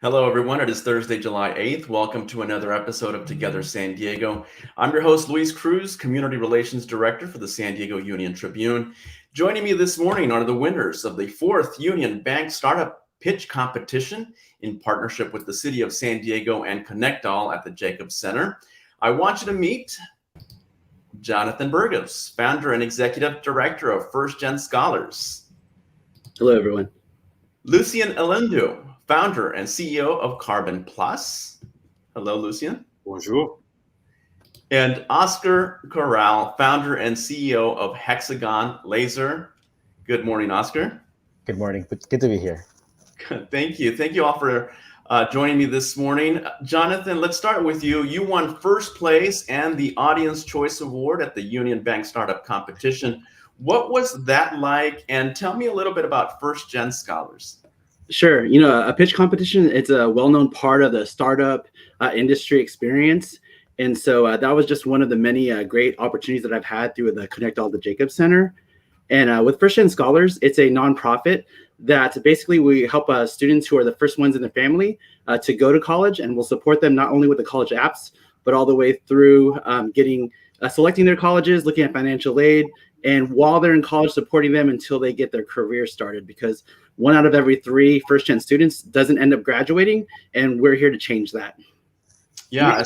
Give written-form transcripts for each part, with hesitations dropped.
Hello, everyone. It is Thursday, July 8th. Welcome to another episode of Together San Diego. I'm your host, Luis Cruz, Community Relations Director for the San Diego Union-Tribune. Joining me this morning are the winners of the 4th Union Bank Startup Pitch Competition in partnership with the City of San Diego and Connectdog at the Jacobs Center. I want you to meet Jonathan Burgos, Founder and Executive Director of First Gen Scholars. Hello, everyone. Lucien Eloundou, Founder and CEO of Charbon Plus. Hello, Lucien. Bonjour. And Oscar Corral, Founder and CEO of Hexagon Laser. Good morning, Oscar. Good morning. Good to be here. Thank you. Thank you all for joining me this morning. Jonathan, let's start with you. You won first place and the Audience Choice Award at the Union Bank Startup Competition. What was that like? And tell me a little bit about First Gen Scholars. Sure. You know, a pitch competition, it's a well-known part of the startup industry experience. And so that was just one of the many great opportunities that I've had through the Connectdog, the Jacobs Center. And with First Gen Scholars, it's a nonprofit that basically we help students who are the first ones in the family to go to college, and we'll support them not only with the college apps, but all the way through selecting their colleges, looking at financial aid, and while they're in college, supporting them until they get their career started, because 1 out of every 3 first-gen students doesn't end up graduating, and we're here to change that. Yeah,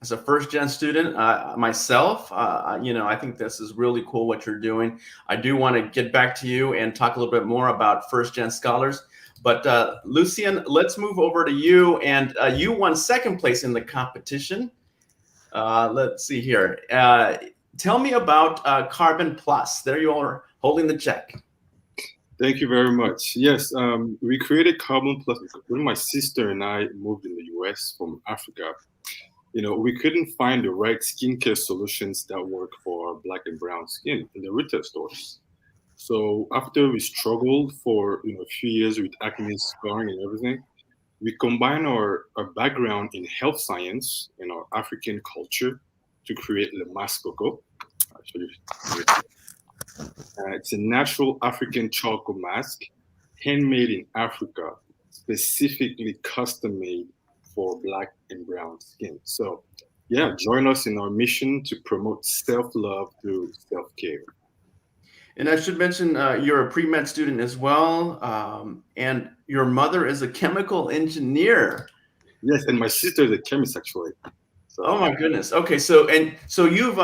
as a first-gen student myself, I think this is really cool what you're doing. I do want to get back to you and talk a little bit more about first-gen scholars. But Lucien, let's move over to you. And you won second place in the competition. Let's see here. Tell me about Charbon Plus. There you are holding the check. Thank you very much. Yes, we created Charbon Plus when my sister and I moved in the US from Africa. You know, we couldn't find the right skincare solutions that work for our Black and brown skin in the retail stores. So after we struggled for a few years with acne, scarring, and everything, we combined our background in health science and our African culture to create Le Mas Coco. It's a natural African charcoal mask, handmade in Africa, specifically custom made for Black and brown skin. So yeah, join us in our mission to promote self-love through self-care. And I should mention you're a pre-med student as well, and your mother is a chemical engineer. Yes, and my sister is a chemist, actually. So, oh my goodness. Okay, so you've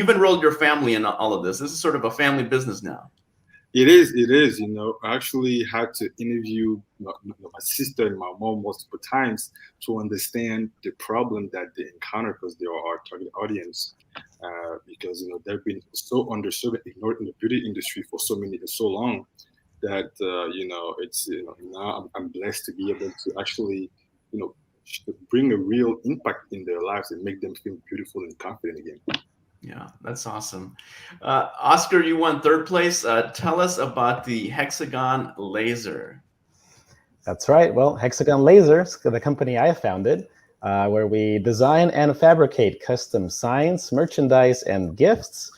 enrolled your family in all of this. This is sort of a family business now. It is. You know, I actually had to interview my sister and my mom multiple times to understand the problem that they encounter, because they are our target audience. Because they've been so underserved and ignored in the beauty industry for so long that it's now I'm blessed to be able to actually bring a real impact in their lives and make them feel beautiful and confident again. Yeah, that's awesome. Oscar, you won third place. Tell us about the Hexagon Laser. That's right. Well, Hexagon Lasers, the company I founded, where we design and fabricate custom signs, merchandise, and gifts.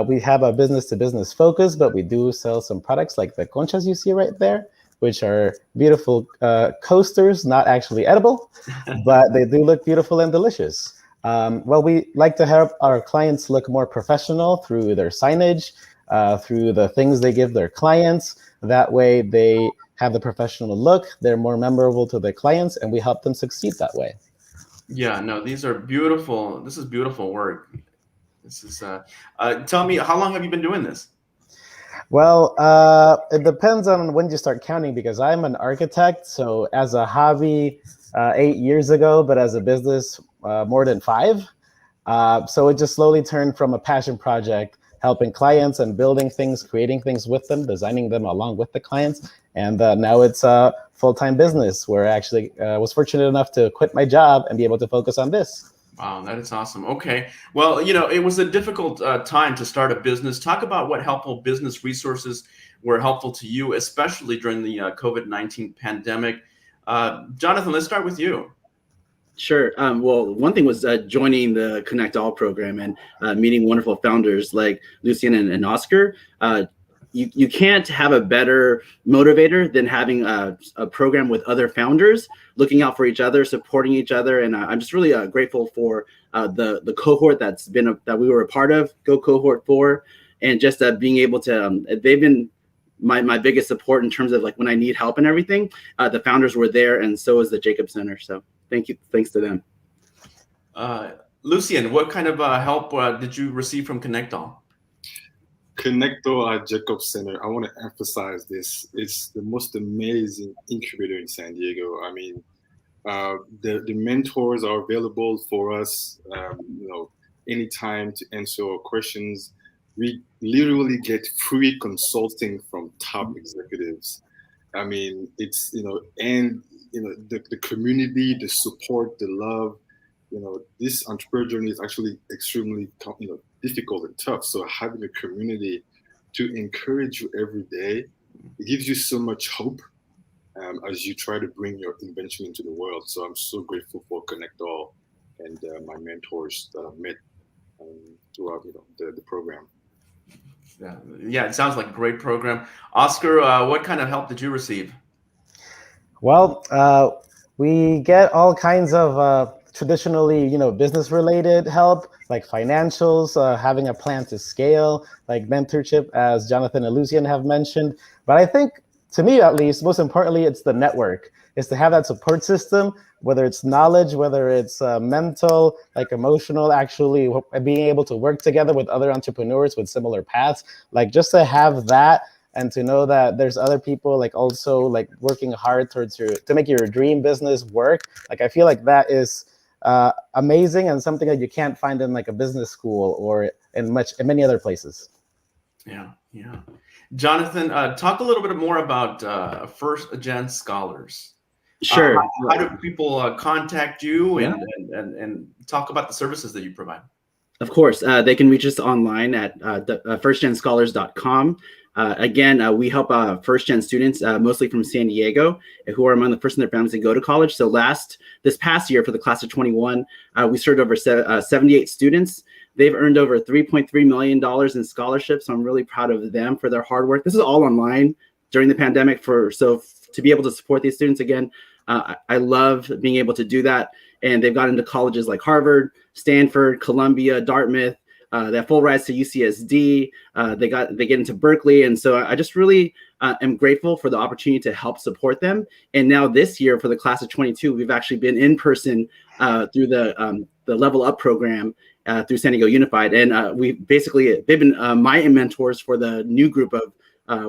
We have a business-to-business focus, but we do sell some products like the conchas you see right there, which are beautiful coasters, not actually edible, but they do look beautiful and delicious. Well, we like to help our clients look more professional through their signage, through the things they give their clients. That way they have the professional look, they're more memorable to their clients, and we help them succeed that way. Yeah, no, these are beautiful. This is beautiful work. This is, tell me, how long have you been doing this? Well, it depends on when you start counting, because I'm an architect. So as a hobby, 8 years ago, but as a business, more than 5. So it just slowly turned from a passion project, helping clients and building things, creating things with them, designing them along with the clients. And now it's a full-time business where I actually was fortunate enough to quit my job and be able to focus on this. Wow, that is awesome. Okay. Well, it was a difficult time to start a business. Talk about what helpful business resources were helpful to you, especially during the COVID-19 pandemic. Jonathan, let's start with you. Sure. Well, one thing was joining the Connect All program and meeting wonderful founders like Lucien and Oscar. you can't have a better motivator than having a program with other founders looking out for each other, supporting each other. And I'm just really grateful for the cohort that we were a part of, Go Cohort 4, and just being able to, they've been my biggest support in terms of like when I need help and everything. The founders were there, and so is the Jacob Center. So thanks to them. Lucien, what kind of help did you receive from Connectdog? Connectdog at Jacob Center, I want to emphasize this. It's the most amazing incubator in San Diego. I mean, the mentors are available for us, anytime to answer our questions. We literally get free consulting from top executives. I mean, it's, the community, the support, the love, this entrepreneur journey is actually extremely, difficult and tough. So having a community to encourage you every day, it gives you so much hope as you try to bring your invention into the world. So I'm so grateful for Connectdog and my mentors that I've met throughout the program. Yeah, it sounds like a great program. Oscar, what kind of help did you receive? Well, we get all kinds of traditionally, business-related help, like financials, having a plan to scale, like mentorship, as Jonathan and Lucien have mentioned. But I think, to me at least, most importantly, it's the network. It's to have that support system, whether it's knowledge, whether it's mental, like emotional, actually being able to work together with other entrepreneurs with similar paths, like just to have that and to know that there's other people like also like working hard towards to make your dream business work. Like I feel like that is amazing and something that you can't find in like a business school or in many other places. Yeah. Jonathan, talk a little bit more about First Gen Scholars. Sure. How do people contact you and talk about the services that you provide? Of course, they can reach us online at firstgenscholars.com. Again, we help first-gen students, mostly from San Diego, who are among the first in their families to go to college. So this past year for the class of 21, we served over 78 students. They've earned over $3.3 million in scholarships. So I'm really proud of them for their hard work. This is all online during the pandemic. So to be able to support these students again, I love being able to do that. And they've got into colleges like Harvard, Stanford, Columbia, Dartmouth. They have full rides to UCSD. They get into Berkeley. And so I just really am grateful for the opportunity to help support them. And now this year for the class of 22, we've actually been in person through the Level Up program through San Diego Unified. And they've been my mentors for the new group of,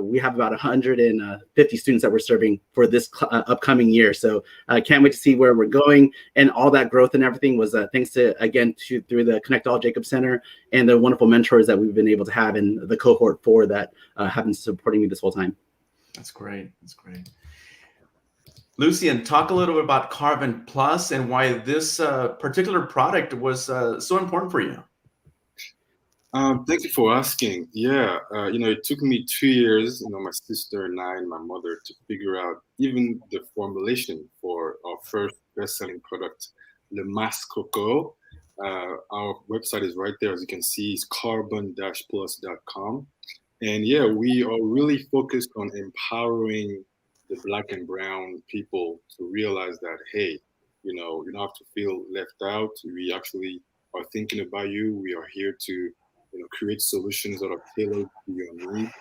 we have about 150 students that we're serving for this upcoming year. So I can't wait to see where we're going. And all that growth and everything was thanks to through the Connectdog Jacob Center and the wonderful mentors that we've been able to have in the cohort 4 that have been supporting me this whole time. That's great. Lucien, talk a little bit about Charbon Plus and why this particular product was so important for you. Thank you for asking. Yeah, it took me 2 years, my sister and I and my mother to figure out even the formulation for our first best-selling product, Le Mas Coco. Our website is right there, as you can see, it's carbon-plus.com. And yeah, we are really focused on empowering the Black and brown people to realize that, hey, you don't have to feel left out. We actually are thinking about you. We are here to create solutions that are tailored to your needs.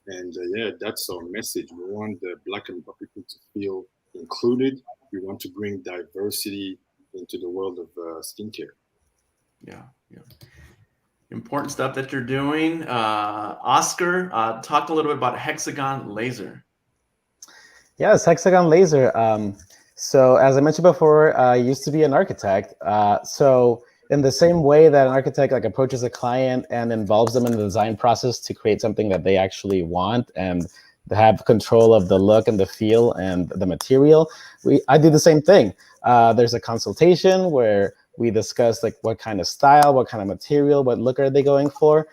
And that's our message. We want the Black and brown people to feel included. We want to bring diversity into the world of skincare. Yeah. Important stuff that you're doing. Oscar, talk a little bit about Hexagon Laser. Yes, Hexagon Laser. So as I mentioned before, I used to be an architect. So in the same way that an architect approaches a client and involves them in the design process to create something that they actually want and to have control of the look and the feel and the material, I do the same thing. There's a consultation where we discuss what kind of style, what kind of material, what look are they going for.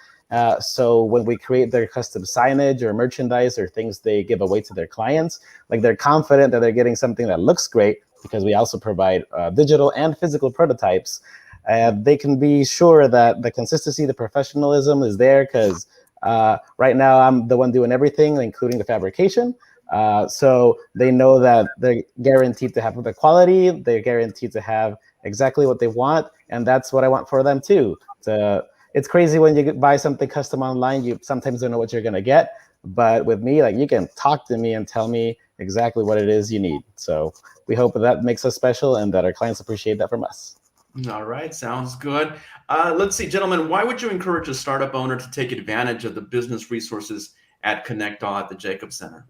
So when we create their custom signage or merchandise or things they give away to their clients, they're confident that they're getting something that looks great because we also provide digital and physical prototypes. They can be sure that the consistency, the professionalism is there because Right now, I'm the one doing everything, including the fabrication. So they know that they're guaranteed to have the quality, they're guaranteed to have exactly what they want, and that's what I want for them too. It's crazy when you buy something custom online, you sometimes don't know what you're gonna get, but with me, like, you can talk to me and tell me exactly what it is you need. So we hope that makes us special and that our clients appreciate that from us. All right, sounds good. Let's see, gentlemen, why would you encourage a startup owner to take advantage of the business resources at Connectdog at the Jacobs Center?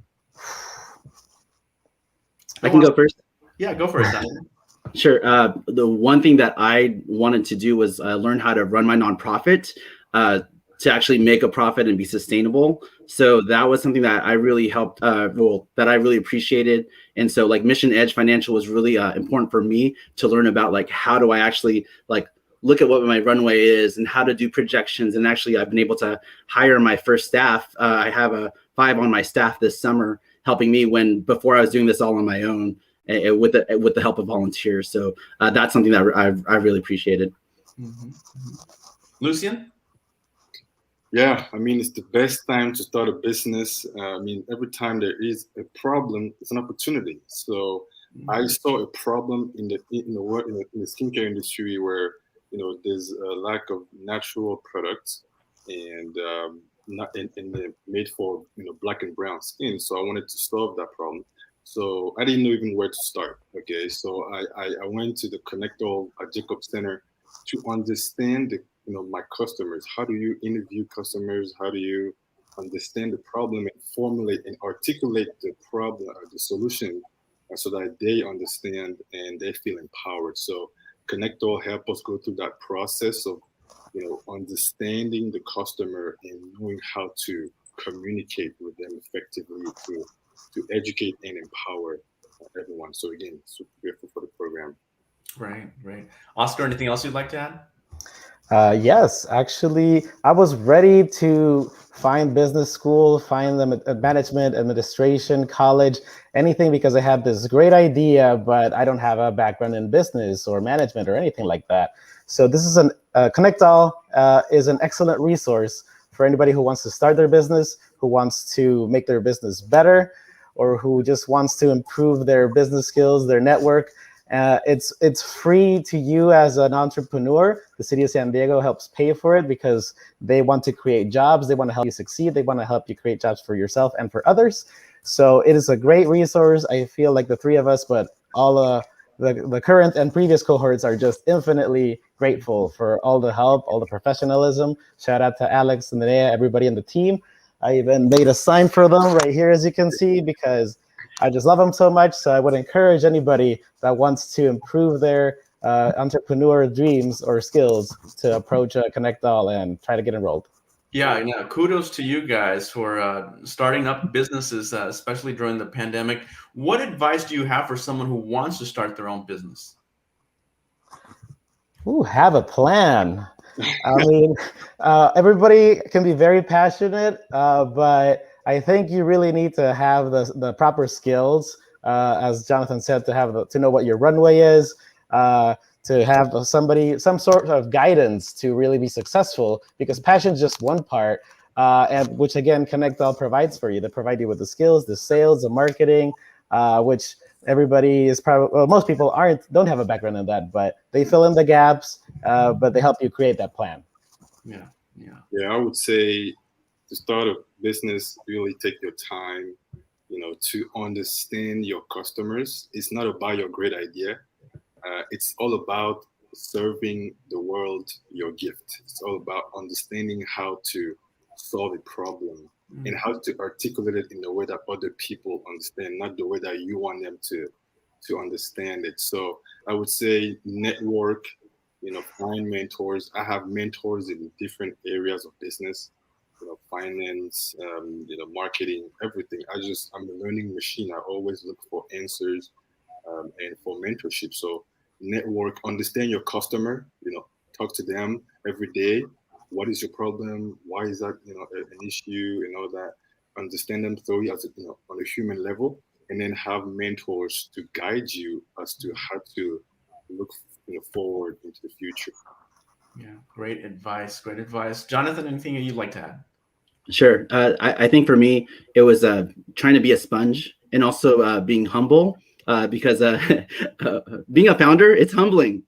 I can go first. Yeah, go for it, Jonathan. Sure. The one thing that I wanted to do was learn how to run my nonprofit to actually make a profit and be sustainable. So that was something that I really helped, that I really appreciated. And so like Mission Edge Financial was really important for me to learn about, like, how do I actually like look at what my runway is and how to do projections. And actually I've been able to hire my first staff. I have 5 on my staff this summer helping me before I was doing this all on my own. With the help of volunteers. So that's something that I really appreciated. Mm-hmm. Lucien? Yeah, I mean, it's the best time to start a business. I mean, every time there is a problem, it's an opportunity. So I saw a problem in the skincare industry where, there's a lack of natural products and they're made for black and brown skin. So I wanted to solve that problem. So I didn't know even where to start. Okay, so I went to the Connectdog at Jacobs Center to understand my customers. How do you interview customers? How do you understand the problem and formulate and articulate the problem or the solution so that they understand and they feel empowered? So Connectdog help us go through that process of understanding the customer and knowing how to communicate with them effectively to educate and empower everyone. So again, super grateful for the program. Right. Oscar, anything else you'd like to add? Yes, actually, I was ready to find business school, find the management, administration, college, anything, because I had this great idea, but I don't have a background in business or management or anything like that. So this is Connectdog is an excellent resource for anybody who wants to start their business, who wants to make their business better, or who just wants to improve their business skills, their network. It's free to you as an entrepreneur. The city of San Diego helps pay for it because they want to create jobs. They want to help you succeed. They want to help you create jobs for yourself and for others. So it is a great resource. I feel like the three of us, but all the current and previous cohorts are just infinitely grateful for all the help, all the professionalism. Shout out to Alex and Nerea, everybody in the team. I even made a sign for them right here, as you can see, because I just love them so much. So I would encourage anybody that wants to improve their entrepreneur dreams or skills to approach Connectdog and try to get enrolled. Yeah, kudos to you guys for starting up businesses, especially during the pandemic. What advice do you have for someone who wants to start their own business? Ooh, have a plan. I mean, everybody can be very passionate, but I think you really need to have the proper skills, as Jonathan said, to know what your runway is, to have some sort of guidance to really be successful, because passion is just one part, and which again, Connectdog provides for you. They provide you with the skills, the sales, the marketing, which everybody is probably, well, most people don't have a background in that, but they fill in the gaps, but they help you create that plan. Yeah. I would say to start a business, really take your time, to understand your customers. It's not about your great idea. It's all about serving the world your gift. It's all about understanding how to solve a problem and how to articulate it in a way that other people understand, not the way that you want them to understand it. So I would say network, find mentors. I have mentors in different areas of business, finance, marketing, everything. I'm a learning machine. I always look for answers and for mentorship. So network, understand your customer, talk to them every day. What is your problem? Why is that, an issue and all that? Understand them thoroughly as on a human level, and then have mentors to guide you as to how to look forward into the future. Yeah, great advice. Jonathan, anything you'd like to add? Sure. I think for me, it was trying to be a sponge and also being humble because being a founder, it's humbling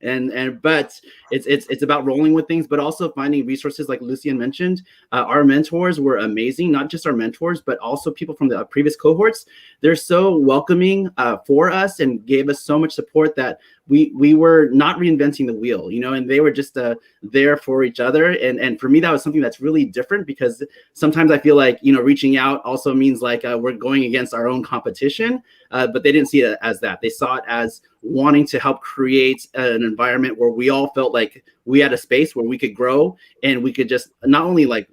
but it's about rolling with things, but also finding resources like Lucien mentioned. Our mentors were amazing, not just our mentors, but also people from the previous cohorts. They're so welcoming for us and gave us so much support that we were not reinventing the wheel, and they were just there for each other. And for me, that was something that's really different because sometimes I feel like, reaching out also means like we're going against our own competition, but they didn't see it as that. They saw it as wanting to help create an environment where we all felt like we had a space where we could grow and we could just not only like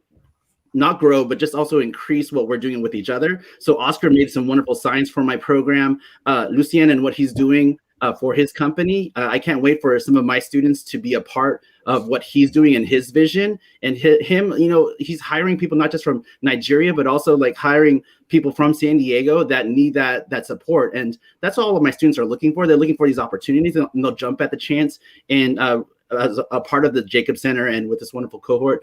not grow, but just also increase what we're doing with each other. So Oscar made some wonderful signs for my program. Lucien and what he's doing for his company. I can't wait for some of my students to be a part of what he's doing and his vision. And him, he's hiring people not just from Nigeria, but also like hiring people from San Diego that need that support. And that's all of my students are looking for. They're looking for these opportunities, and they'll jump at the chance. And as a part of the Jacob Center and with this wonderful cohort,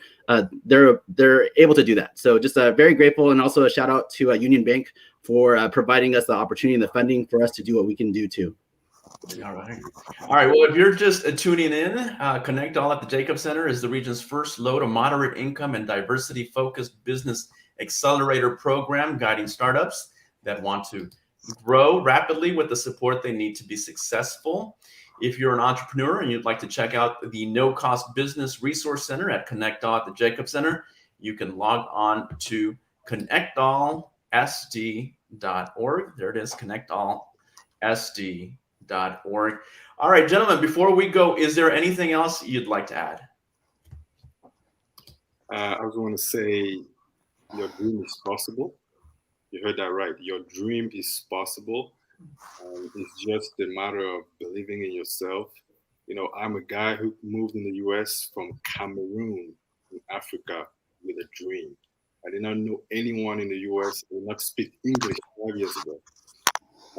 they're able to do that. So just very grateful, and also a shout out to Union Bank for providing us the opportunity and the funding for us to do what we can do too. All right. Well, if you're just tuning in, Connectdog at the Jacob Center is the region's first low to moderate income and diversity-focused business accelerator program, guiding startups that want to grow rapidly with the support they need to be successful. If you're an entrepreneur and you'd like to check out the no-cost business resource center at Connectdog at the Jacob Center, you can log on to connectdogsd.org. There it is, connectdogsd.org. All right, gentlemen, before we go, is there anything else you'd like to add? I was going to say your dream is possible. You heard that right. Your dream is possible. It's just a matter of believing in yourself. I'm a guy who moved in the US from Cameroon in Africa with a dream. I did not know anyone in the US who did not speak English 5 years ago.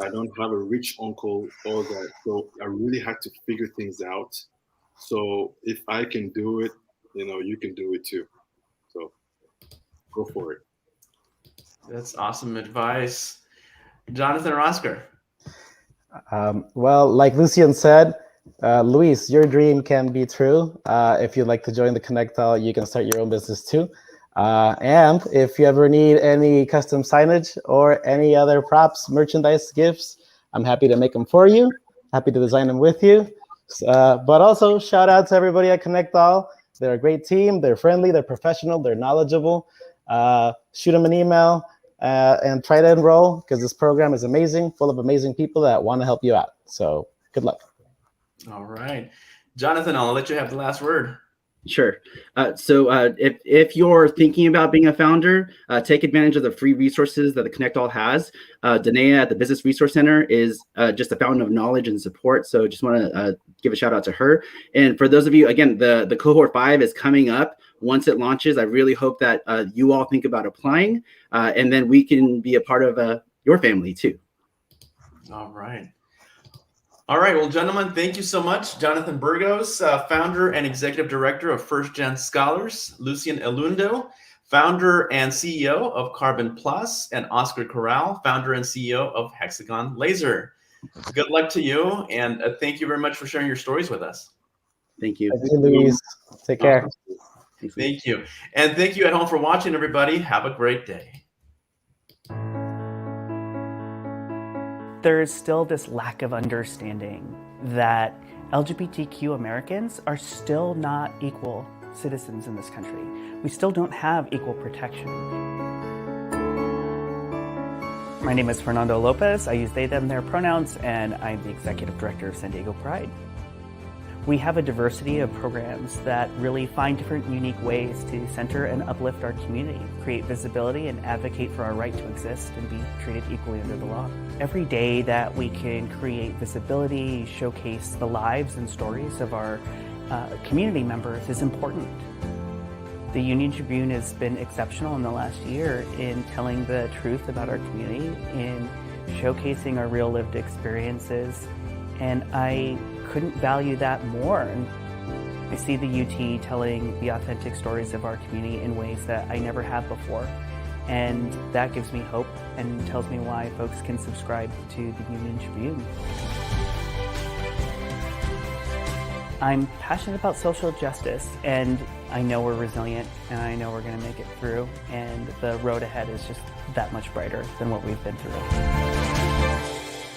I don't have a rich uncle, all that. So I really had to figure things out. So if I can do it, you can do it too. So go for it. That's awesome advice. Jonathan or Oscar? Well, like Lucien said, Luis, your dream can be true. If you'd like to join the Connectdog, you can start your own business too. And if you ever need any custom signage or any other props, merchandise, gifts, I'm happy to make them for you. Happy to design them with you. But also shout out to everybody at Connectdog. They're a great team. They're friendly. They're professional. They're knowledgeable. Shoot them an email and try to enroll, because this program is amazing, full of amazing people that want to help you out. So good luck. All right. Jonathan, I'll let you have the last word. Sure. So if you're thinking about being a founder, take advantage of the free resources that the Connectdog has. Danae at the Business Resource Center is just a fountain of knowledge and support. So just want to give a shout out to her. And for those of you, again, the cohort 5 is coming up. Once it launches, I really hope that you all think about applying, and then we can be a part of your family too. All right. All right. Well, gentlemen, thank you so much. Jonathan Burgos, founder and executive director of First Gen Scholars, Lucien Eloundou, founder and CEO of Charbon Plus, and Oscar Corral, founder and CEO of Hexagon Laser. Good luck to you, and thank you very much for sharing your stories with us. Thank you. Thank you, Luis. Take care. Thank you. And thank you at home for watching, everybody. Have a great day. There is still this lack of understanding that LGBTQ Americans are still not equal citizens in this country. We still don't have equal protection. My name is Fernando Lopez. I use they, them, their pronouns, and I'm the executive director of San Diego Pride. We have a diversity of programs that really find different unique ways to center and uplift our community, create visibility, and advocate for our right to exist and be treated equally under the law. Every day that we can create visibility, showcase the lives and stories of our community members is important. The Union-Tribune has been exceptional in the last year in telling the truth about our community, in showcasing our real lived experiences, and I couldn't value that more. I see the UT telling the authentic stories of our community in ways that I never have before. And that gives me hope and tells me why folks can subscribe to the Union-Tribune. I'm passionate about social justice, and I know we're resilient, and I know we're going to make it through, and the road ahead is just that much brighter than what we've been through.